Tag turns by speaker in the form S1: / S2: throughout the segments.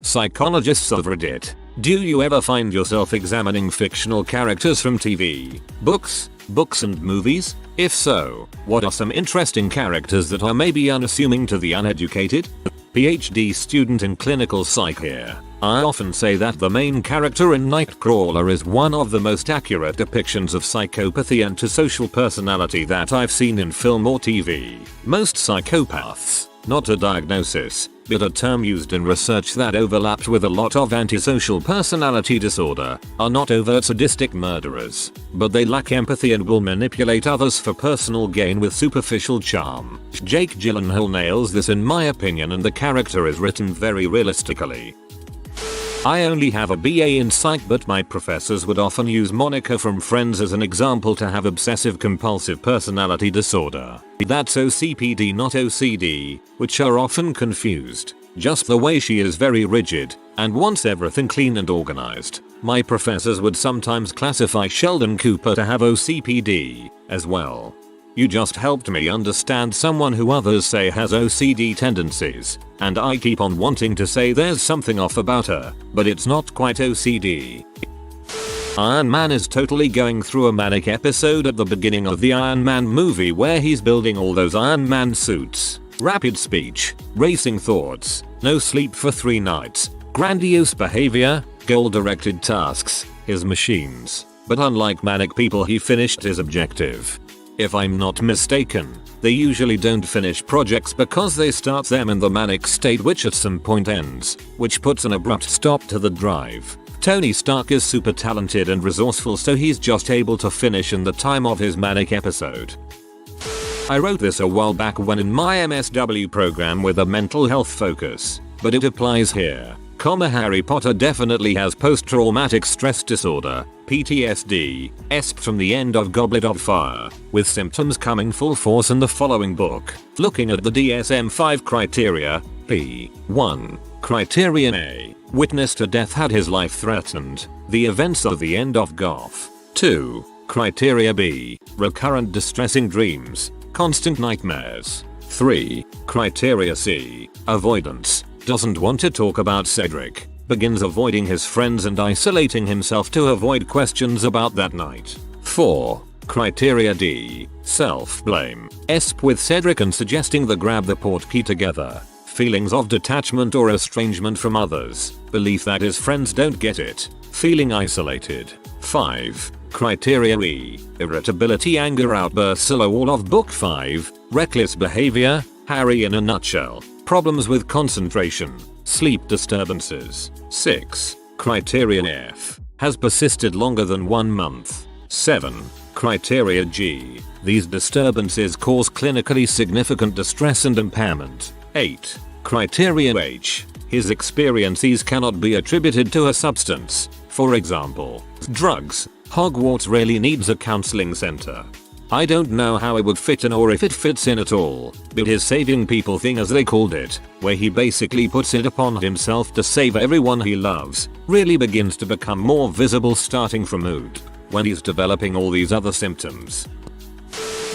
S1: Psychologists of Reddit, do you ever find yourself examining fictional characters from TV, books and movies? If so, what are some interesting characters that are maybe unassuming to the uneducated? PhD student in clinical psych here. I often say that the main character in Nightcrawler is one of the most accurate depictions of psychopathy and antisocial personality that I've seen in film or TV. Most psychopaths, not a diagnosis, but a term used in research that overlapped with a lot of antisocial personality disorder, are not overt sadistic murderers, but they lack empathy and will manipulate others for personal gain with superficial charm. Jake Gyllenhaal nails this in my opinion, and the character is written very realistically. I only have a BA in psych, but my professors would often use Monica from Friends as an example to have obsessive compulsive personality disorder. That's OCPD, not OCD, which are often confused. Just the way she is very rigid and wants everything clean and organized. My professors would sometimes classify Sheldon Cooper to have OCPD as well. You just helped me understand someone who others say has OCD tendencies, and I keep on wanting to say there's something off about her, but it's not quite OCD. Iron Man is totally going through a manic episode at the beginning of the Iron Man movie where he's building all those Iron Man suits. Rapid speech, racing thoughts, no sleep for 3 nights, grandiose behavior, goal-directed tasks, his machines. But unlike manic people, he finished his objective. If I'm not mistaken, they usually don't finish projects because they start them in the manic state which at some point ends, which puts an abrupt stop to the drive. Tony Stark is super talented and resourceful, so he's just able to finish in the time of his manic episode. I wrote this a while back when in my MSW program with a mental health focus, but it applies here. Harry Potter definitely has post-traumatic stress disorder, PTSD, esp from the end of Goblet of Fire, with symptoms coming full force in the following book. Looking at the DSM-5 criteria, P. 1. Criterion A. Witness to death had his life threatened. The events of the end of Goth. 2. Criteria B. Recurrent distressing dreams. Constant nightmares. 3. Criteria C. Avoidance. Doesn't want to talk about Cedric. Begins avoiding his friends and isolating himself to avoid questions about that night. 4. Criteria D. Self-blame. Esp with Cedric and suggesting they grab the portkey together. Feelings of detachment or estrangement from others. Belief that his friends don't get it. Feeling isolated. 5. Criteria E. Irritability, anger outbursts. All of book 5. Reckless behavior. Harry in a nutshell. Problems with concentration. Sleep disturbances. 6. Criterion F. Has persisted longer than 1 month. 7. Criteria G. These disturbances cause clinically significant distress and impairment. 8. Criterion H. His experiences cannot be attributed to a substance. For example, drugs. Hogwarts really needs a counseling center. I don't know how it would fit in or if it fits in at all, but his saving people thing, as they called it, where he basically puts it upon himself to save everyone he loves, really begins to become more visible starting from mood, when he's developing all these other symptoms.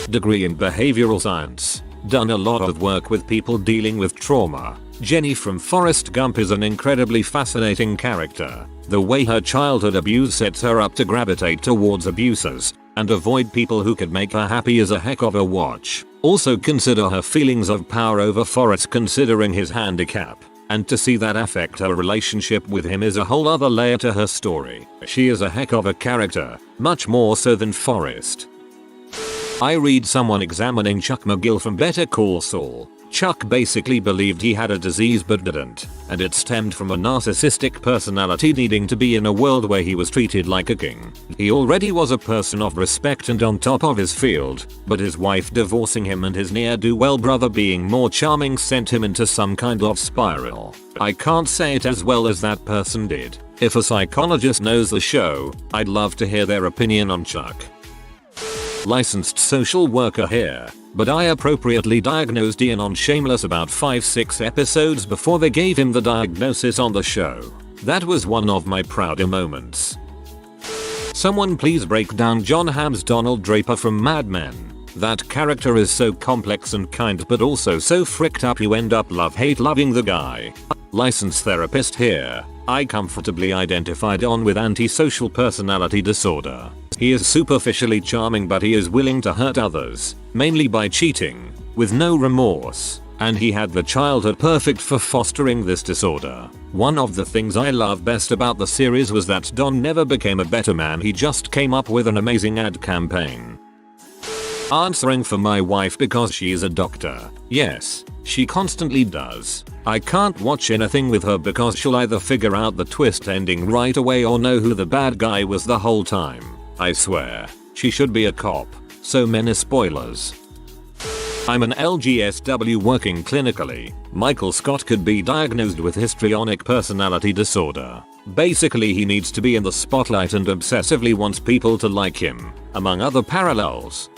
S1: Degree in behavioral science. Done a lot of work with people dealing with trauma. Jenny from Forrest Gump is an incredibly fascinating character. The way her childhood abuse sets her up to gravitate towards abusers and avoid people who could make her happy is a heck of a watch. Also consider her feelings of power over Forrest considering his handicap, and to see that affect her relationship with him is a whole other layer to her story. She is a heck of a character, much more so than Forrest. I read someone examining Chuck McGill from Better Call Saul. Chuck basically believed he had a disease but didn't, and it stemmed from a narcissistic personality needing to be in a world where he was treated like a king. He already was a person of respect and on top of his field, but his wife divorcing him and his ne'er-do-well brother being more charming sent him into some kind of spiral. I can't say it as well as that person did. If a psychologist knows the show, I'd love to hear their opinion on Chuck. Licensed social worker here, but I appropriately diagnosed Ian on Shameless about 5-6 episodes before they gave him the diagnosis on the show. That was one of my prouder moments. Someone please break down John Hamm's Donald Draper from Mad Men. That character is so complex and kind but also so fricked up you end up love-hate loving the guy. Licensed therapist here. I comfortably identified on with antisocial personality disorder. He is superficially charming but he is willing to hurt others, mainly by cheating, with no remorse. And he had the childhood perfect for fostering this disorder. One of the things I love best about the series was that Don never became a better man, he just came up with an amazing ad campaign. Answering for my wife because she is a doctor. Yes, she constantly does. I can't watch anything with her because she'll either figure out the twist ending right away or know who the bad guy was the whole time. I swear, she should be a cop. So many spoilers. I'm an LGSW working clinically. Michael Scott could be diagnosed with histrionic personality disorder. Basically he needs to be in the spotlight and obsessively wants people to like him, among other parallels.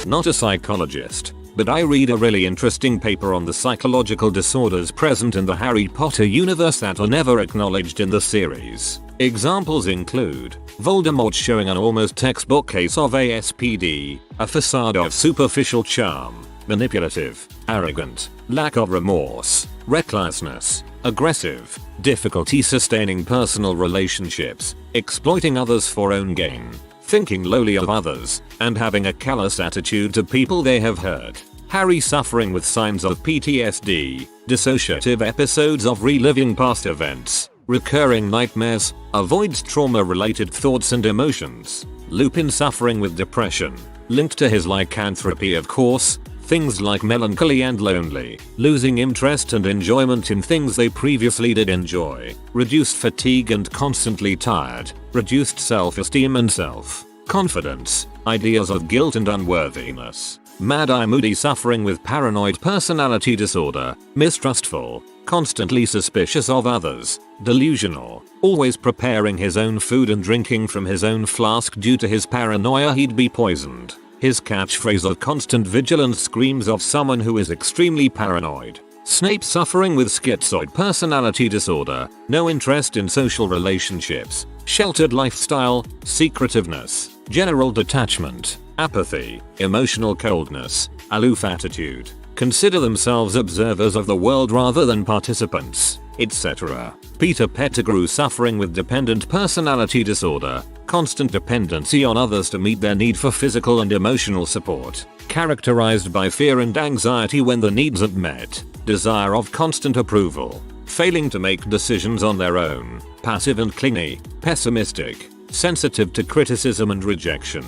S1: Not a psychologist, but I read a really interesting paper on the psychological disorders present in the Harry Potter universe that are never acknowledged in the series. Examples include Voldemort showing an almost textbook case of ASPD, a facade of superficial charm, manipulative, arrogant, lack of remorse, recklessness, aggressive, difficulty sustaining personal relationships, exploiting others for own gain, thinking lowly of others, and having a callous attitude to people they have hurt. Harry suffering with signs of PTSD, dissociative episodes of reliving past events, recurring nightmares, avoids trauma-related thoughts and emotions. Lupin suffering with depression, linked to his lycanthropy of course, things like melancholy and lonely, losing interest and enjoyment in things they previously did enjoy, reduced fatigue and constantly tired, reduced self-esteem and self-confidence, ideas of guilt and unworthiness. Mad-Eye Moody suffering with paranoid personality disorder, mistrustful, constantly suspicious of others, delusional, always preparing his own food and drinking from his own flask due to his paranoia he'd be poisoned. His catchphrase of constant vigilance screams of someone who is extremely paranoid. Snape suffering with schizoid personality disorder, no interest in social relationships, sheltered lifestyle, secretiveness, general detachment, apathy, emotional coldness, aloof attitude, consider themselves observers of the world rather than participants, etc. Peter Pettigrew suffering with dependent personality disorder, constant dependency on others to meet their need for physical and emotional support, characterized by fear and anxiety when the needs aren't met, desire of constant approval, failing to make decisions on their own, passive and clingy, pessimistic, sensitive to criticism and rejection.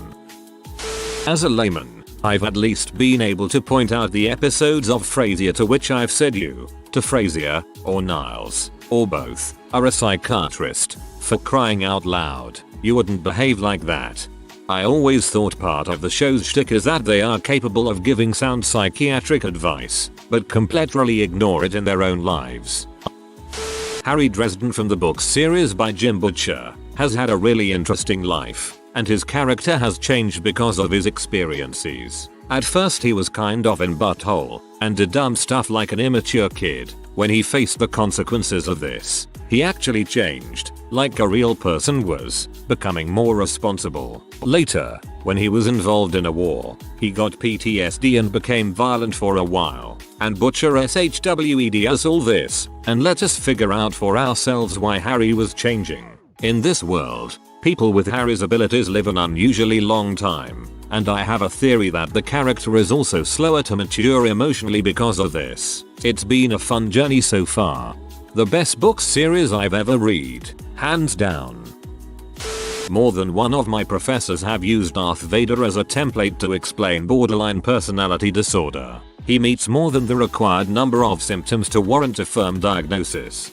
S1: As a layman, I've at least been able to point out the episodes of Frasier to which I've said you, to Frasier, or Niles, or both, are a psychiatrist. For crying out loud, you wouldn't behave like that. I always thought part of the show's shtick is that they are capable of giving sound psychiatric advice, but completely ignore it in their own lives. Harry Dresden from the book series by Jim Butcher has had a really interesting life, and his character has changed because of his experiences. At first he was kind of in butthole, and did dumb stuff like an immature kid. When he faced the consequences of this, he actually changed, like a real person was, becoming more responsible. Later, when he was involved in a war, he got PTSD and became violent for a while. And Butcher SHWED us all this, and let us figure out for ourselves why Harry was changing. In this world, people with Harry's abilities live an unusually long time, and I have a theory that the character is also slower to mature emotionally because of this. It's been a fun journey so far. The best book series I've ever read, hands down. More than one of my professors have used Darth Vader as a template to explain borderline personality disorder. He meets more than the required number of symptoms to warrant a firm diagnosis.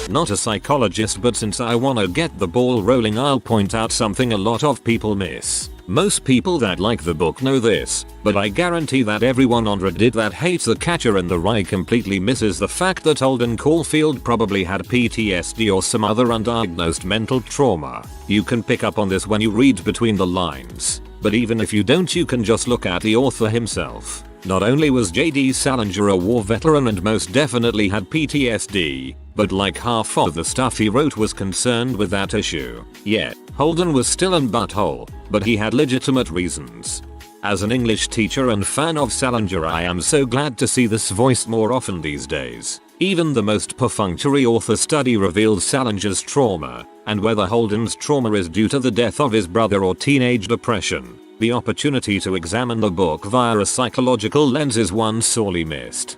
S1: Not a psychologist, but since I wanna get the ball rolling, I'll point out something a lot of people miss. Most people that like the book know this, but I guarantee that everyone on Reddit that hates The Catcher in the Rye completely misses the fact that Holden Caulfield probably had PTSD or some other undiagnosed mental trauma. You can pick up on this when you read between the lines, but even if you don't, you can just look at the author himself. Not only was J.D. Salinger a war veteran and most definitely had PTSD, but like half of the stuff he wrote was concerned with that issue. Yet, Holden was still in butthole, but he had legitimate reasons. As an English teacher and fan of Salinger, I am so glad to see this voiced more often these days. Even the most perfunctory author study reveals Salinger's trauma, and whether Holden's trauma is due to the death of his brother or teenage depression, the opportunity to examine the book via a psychological lens is one sorely missed.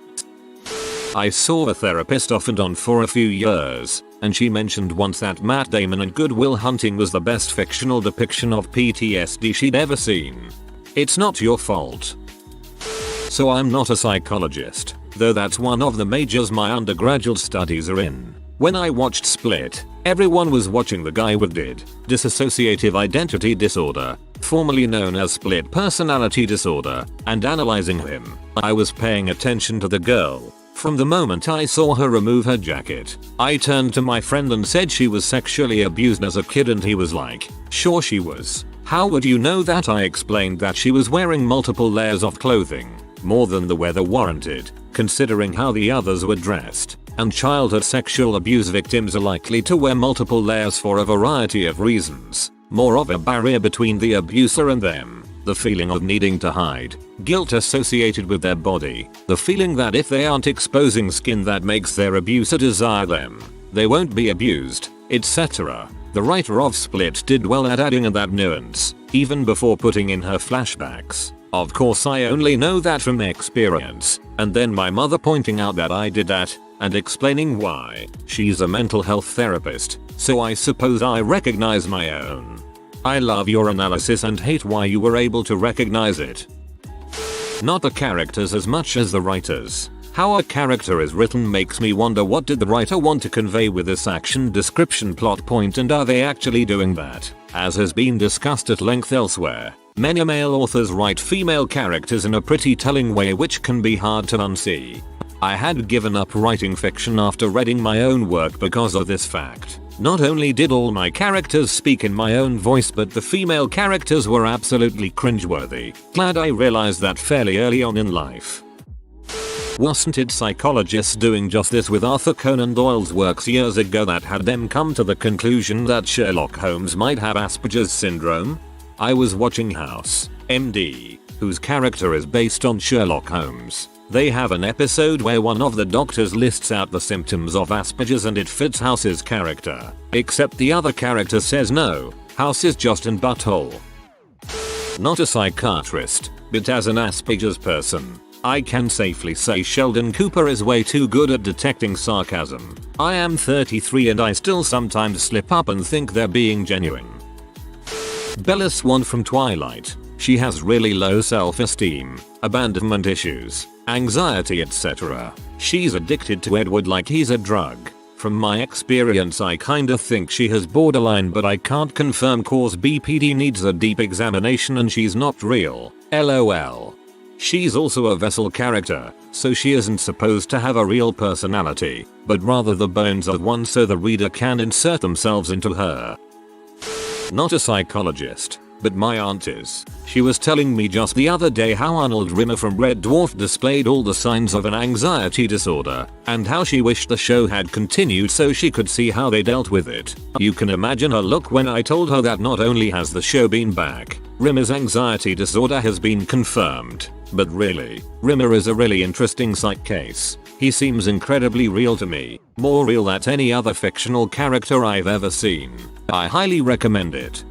S1: I saw a therapist off and on for a few years, and she mentioned once that Matt Damon in Good Will Hunting was the best fictional depiction of PTSD she'd ever seen. It's not your fault. So I'm not a psychologist, though that's one of the majors my undergraduate studies are in. When I watched Split, everyone was watching the guy with dissociative identity disorder, formerly known as split personality disorder, and analyzing him. I was paying attention to the girl. From the moment I saw her remove her jacket, I turned to my friend and said she was sexually abused as a kid, and he was like, sure she was. How would you know that? I explained that she was wearing multiple layers of clothing, more than the weather warranted, considering how the others were dressed, and childhood sexual abuse victims are likely to wear multiple layers for a variety of reasons. More of a barrier between the abuser and them, the feeling of needing to hide, guilt associated with their body, the feeling that if they aren't exposing skin that makes their abuser desire them, they won't be abused, etc. The writer of Split did well at adding that nuance, even before putting in her flashbacks. Of course I only know that from experience, and then my mother pointing out that I did that, and explaining why. She's a mental health therapist, so I suppose I recognize my own. I love your analysis and hate why you were able to recognize it. Not the characters as much as the writers. How a character is written makes me wonder, what did the writer want to convey with this action description plot point, and are they actually doing that? As has been discussed at length elsewhere, many male authors write female characters in a pretty telling way which can be hard to unsee. I had given up writing fiction after reading my own work because of this fact. Not only did all my characters speak in my own voice, but the female characters were absolutely cringeworthy. Glad I realized that fairly early on in life. Wasn't it psychologists doing just this with Arthur Conan Doyle's works years ago that had them come to the conclusion that Sherlock Holmes might have Asperger's syndrome? I was watching House, MD, whose character is based on Sherlock Holmes. They have an episode where one of the doctors lists out the symptoms of Asperger's and it fits House's character. Except the other character says no, House is just an butthole. Not a psychiatrist, but as an Asperger's person, I can safely say Sheldon Cooper is way too good at detecting sarcasm. I am 33 and I still sometimes slip up and think they're being genuine. Bella Swan from Twilight. She has really low self-esteem, abandonment issues, anxiety, etc. She's addicted to Edward like he's a drug. From my experience I kinda think she has borderline, but I can't confirm cause BPD needs a deep examination and she's not real. LOL. She's also a vessel character, so she isn't supposed to have a real personality, but rather the bones of one so the reader can insert themselves into her. Not a psychologist, but my aunt is. She was telling me just the other day how Arnold Rimmer from Red Dwarf displayed all the signs of an anxiety disorder, and how she wished the show had continued so she could see how they dealt with it. You can imagine her look when I told her that not only has the show been back, Rimmer's anxiety disorder has been confirmed. But really, Rimmer is a really interesting psych case. He seems incredibly real to me, more real than any other fictional character I've ever seen. I highly recommend it.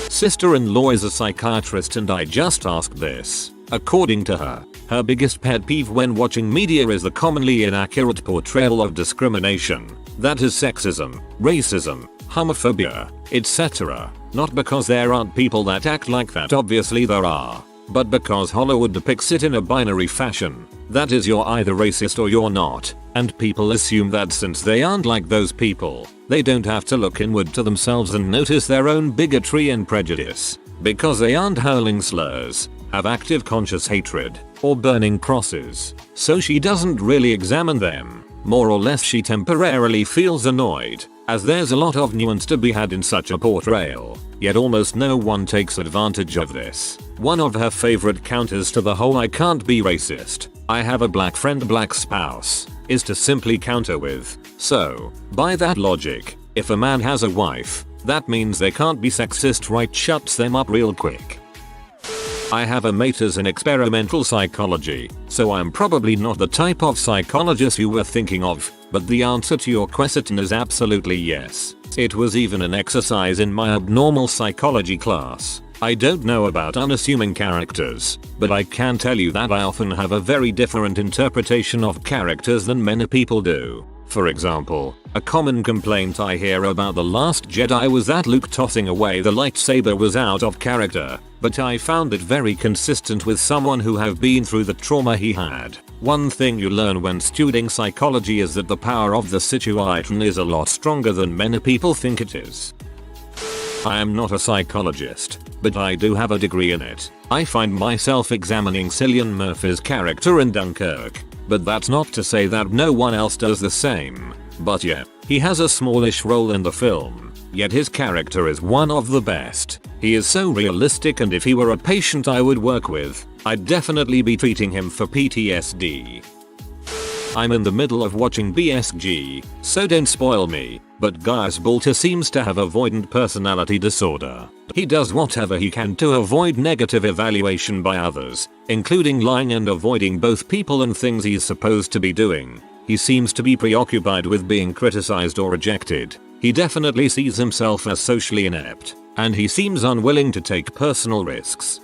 S1: Sister-in-law is a psychiatrist and I just asked this. According to her, her biggest pet peeve when watching media is the commonly inaccurate portrayal of discrimination. That is sexism, racism, homophobia, etc. Not because there aren't people that act like that, obviously there are, but because Hollywood depicts it in a binary fashion. That is, you're either racist or you're not, and people assume that since they aren't like those people, they don't have to look inward to themselves and notice their own bigotry and prejudice, because they aren't hurling slurs, have active conscious hatred, or burning crosses. So she doesn't really examine them. More or less she temporarily feels annoyed, as there's a lot of nuance to be had in such a portrayal, yet almost no one takes advantage of this. One of her favorite counters to the whole "I can't be racist, I have a black friend, black spouse" is to simply counter with, "So, by that logic, if a man has a wife, that means they can't be sexist, right?" Shuts them up real quick. I have a master's in experimental psychology, so I'm probably not the type of psychologist you were thinking of, but the answer to your question is absolutely yes. It was even an exercise in my abnormal psychology class. I don't know about unassuming characters, but I can tell you that I often have a very different interpretation of characters than many people do. For example, a common complaint I hear about The Last Jedi was that Luke tossing away the lightsaber was out of character, but I found it very consistent with someone who have been through the trauma he had. One thing you learn when studying psychology is that the power of the situation is a lot stronger than many people think it is. I am not a psychologist, but I do have a degree in it. I find myself examining Cillian Murphy's character in Dunkirk, but that's not to say that no one else does the same. But yeah, he has a smallish role in the film, yet his character is one of the best. He is so realistic, and if he were a patient I would work with, I'd definitely be treating him for PTSD. I'm in the middle of watching BSG, so don't spoil me, but guys, Baltar seems to have avoidant personality disorder. He does whatever he can to avoid negative evaluation by others, including lying and avoiding both people and things he's supposed to be doing. He seems to be preoccupied with being criticized or rejected. He definitely sees himself as socially inept, and he seems unwilling to take personal risks.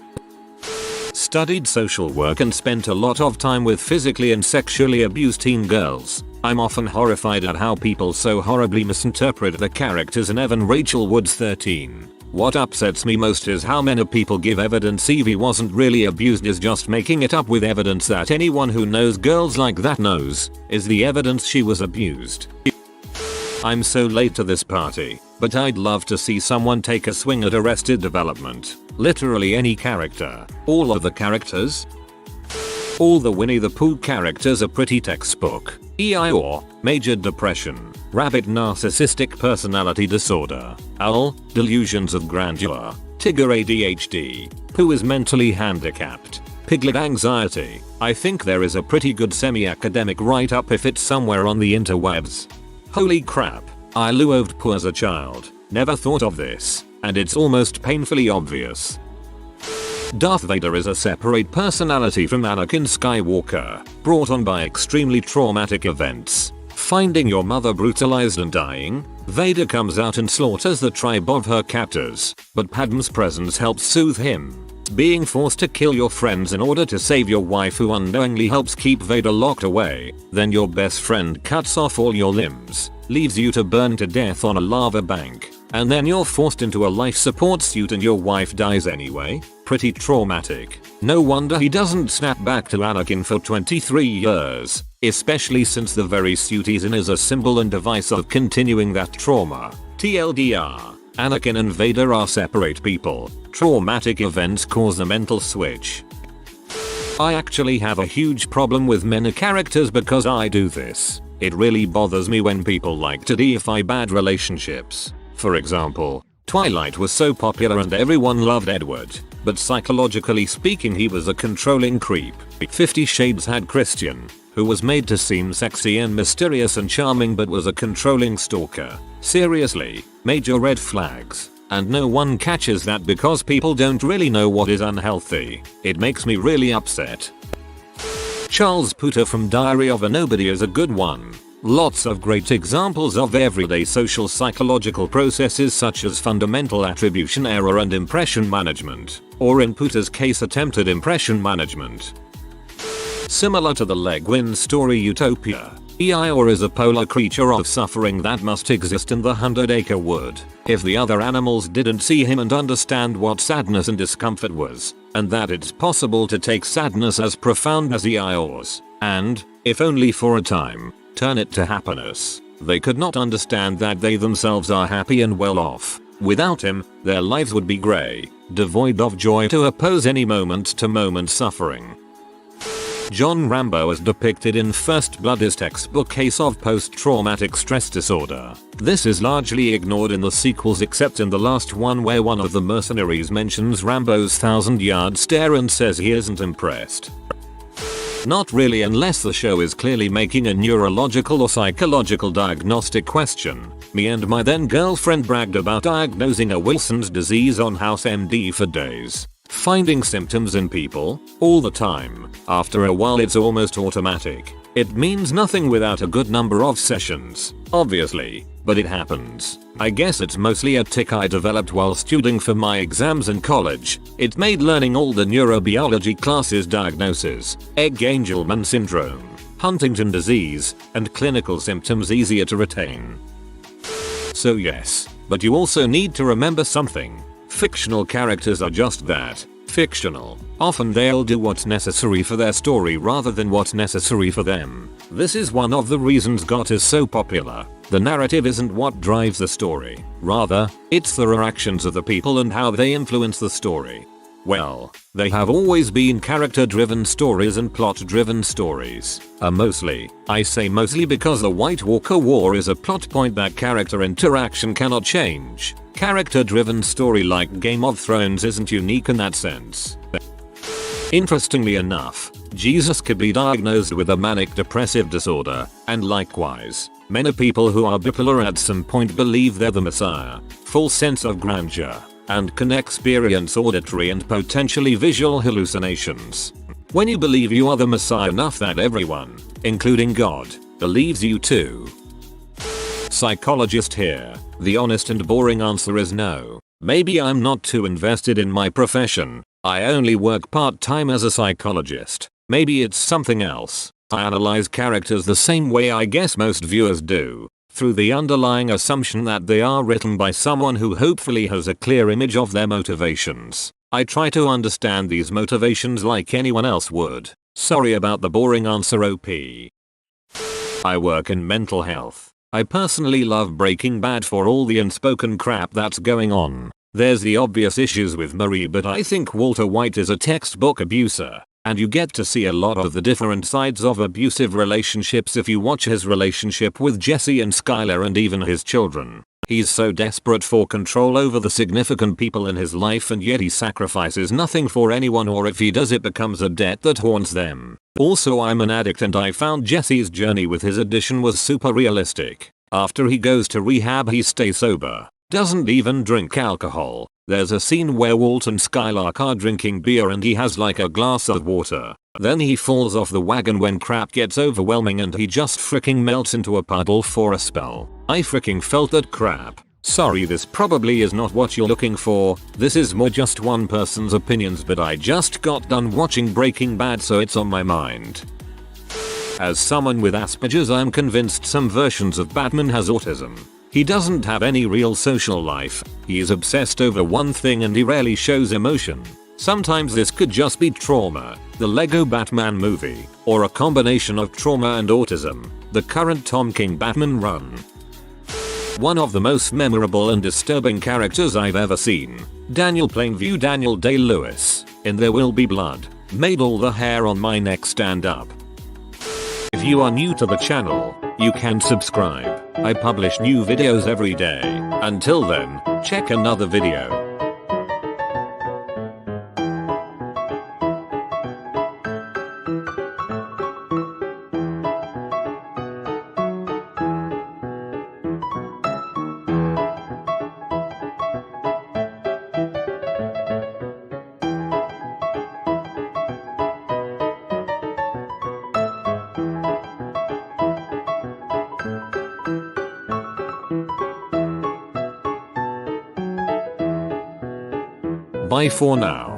S1: Studied social work and spent a lot of time with physically and sexually abused teen girls. I'm often horrified at how people so horribly misinterpret the characters in Evan Rachel Wood's 13. What upsets me most is how many people give evidence Evie wasn't really abused is just making it up, with evidence that anyone who knows girls like that knows is the evidence she was abused. I'm so late to this party, but I'd love to see someone take a swing at Arrested Development. Literally any character. All of the characters? All the Winnie the Pooh characters are pretty textbook. Eeyore, major depression. Rabbit, narcissistic personality disorder. Owl, delusions of grandeur. Tigger, ADHD. Pooh is mentally handicapped. Piglet, anxiety. I think there is a pretty good semi-academic write-up if it's somewhere on the interwebs. Holy crap, I loved Pooh as a child. Never thought of this, and it's almost painfully obvious. Darth Vader is a separate personality from Anakin Skywalker, brought on by extremely traumatic events. Finding your mother brutalized and dying, Vader comes out and slaughters the tribe of her captors, but Padme's presence helps soothe him. Being forced to kill your friends in order to save your wife, who unknowingly helps keep Vader locked away. Then your best friend cuts off all your limbs, leaves you to burn to death on a lava bank, and then you're forced into a life support suit and your wife dies anyway. Pretty traumatic. No wonder he doesn't snap back to Anakin for 23 years, especially since the very suit he's in is a symbol and device of continuing that trauma. TLDR. Anakin and Vader are separate people. Traumatic events cause a mental switch. I actually have a huge problem with many characters because I do this. It really bothers me when people like to deify bad relationships. For example, Twilight was so popular and everyone loved Edward, but psychologically speaking he was a controlling creep. 50 Shades had Christian, who was made to seem sexy and mysterious and charming but was a controlling stalker. Seriously, major red flags. And no one catches that because people don't really know what is unhealthy. It makes me really upset. Charles Putter from Diary of a Nobody is a good one. Lots of great examples of everyday social psychological processes such as fundamental attribution error and impression management, or in Putter's case attempted impression management. Similar to the Le Guin story Utopia, Eeyore is a polar creature of suffering that must exist in the 100-acre wood. If the other animals didn't see him and understand what sadness and discomfort was, and that it's possible to take sadness as profound as Eeyore's, and, if only for a time, turn it to happiness, they could not understand that they themselves are happy and well off. Without him, their lives would be grey, devoid of joy to oppose any moment-to-moment suffering. John Rambo as depicted in First Blood is textbook case of post-traumatic stress disorder. This is largely ignored in the sequels except in the last one where one of the mercenaries mentions Rambo's 1,000-yard stare and says he isn't impressed. Not really, unless the show is clearly making a neurological or psychological diagnostic question. Me and my then girlfriend bragged about diagnosing a Wilson's disease on House MD for days. Finding symptoms in people, all the time. After a while it's almost automatic. It means nothing without a good number of sessions, obviously, but it happens. I guess it's mostly a tic I developed while studying for my exams in college. It made learning all the neurobiology classes, diagnosis, Egg-Angelman syndrome, Huntington disease, and clinical symptoms easier to retain. So yes, but you also need to remember something. Fictional characters are just that, fictional. Often they'll do what's necessary for their story rather than what's necessary for them. This is one of the reasons GOT is so popular. The narrative isn't what drives the story. Rather, it's the reactions of the people and how they influence the story. Well, they have always been character-driven stories and plot-driven stories. Mostly. I say mostly because the White Walker War is a plot point that character interaction cannot change. Character-driven story like Game of Thrones isn't unique in that sense. Interestingly enough, Jesus could be diagnosed with a manic depressive disorder, and likewise, many people who are bipolar at some point believe they're the Messiah, full sense of grandeur, and can experience auditory and potentially visual hallucinations. When you believe you are the Messiah enough that everyone, including God, believes you too. Psychologist here. The honest and boring answer is no. Maybe I'm not too invested in my profession. I only work part-time as a psychologist. Maybe it's something else. I analyze characters the same way I guess most viewers do, through the underlying assumption that they are written by someone who hopefully has a clear image of their motivations. I try to understand these motivations like anyone else would. Sorry about the boring answer, OP. I work in mental health. I personally love Breaking Bad for all the unspoken crap that's going on. There's the obvious issues with Marie, but I think Walter White is a textbook abuser, and you get to see a lot of the different sides of abusive relationships if you watch his relationship with Jesse and Skyler and even his children. He's so desperate for control over the significant people in his life, and yet he sacrifices nothing for anyone, or if he does it becomes a debt that haunts them. Also, I'm an addict and I found Jesse's journey with his addiction was super realistic. After he goes to rehab he stays sober, doesn't even drink alcohol. There's a scene where Walt and Skylark are drinking beer and he has like a glass of water. Then he falls off the wagon when crap gets overwhelming and he just freaking melts into a puddle for a spell. I freaking felt that crap. Sorry, this probably is not what you're looking for. This is more just one person's opinions, but I just got done watching Breaking Bad so it's on my mind. As someone with Asperger's, I'm convinced some versions of Batman has autism. He doesn't have any real social life. He is obsessed over one thing and he rarely shows emotion. Sometimes this could just be trauma, the Lego Batman movie, or a combination of trauma and autism, the current Tom King Batman run. One of the most memorable and disturbing characters I've ever seen, Daniel Plainview Daniel Day-Lewis, in There Will Be Blood, made all the hair on my neck stand up. If you are new to the channel, you can subscribe. I publish new videos every day. Until then, check another video. Bye for now.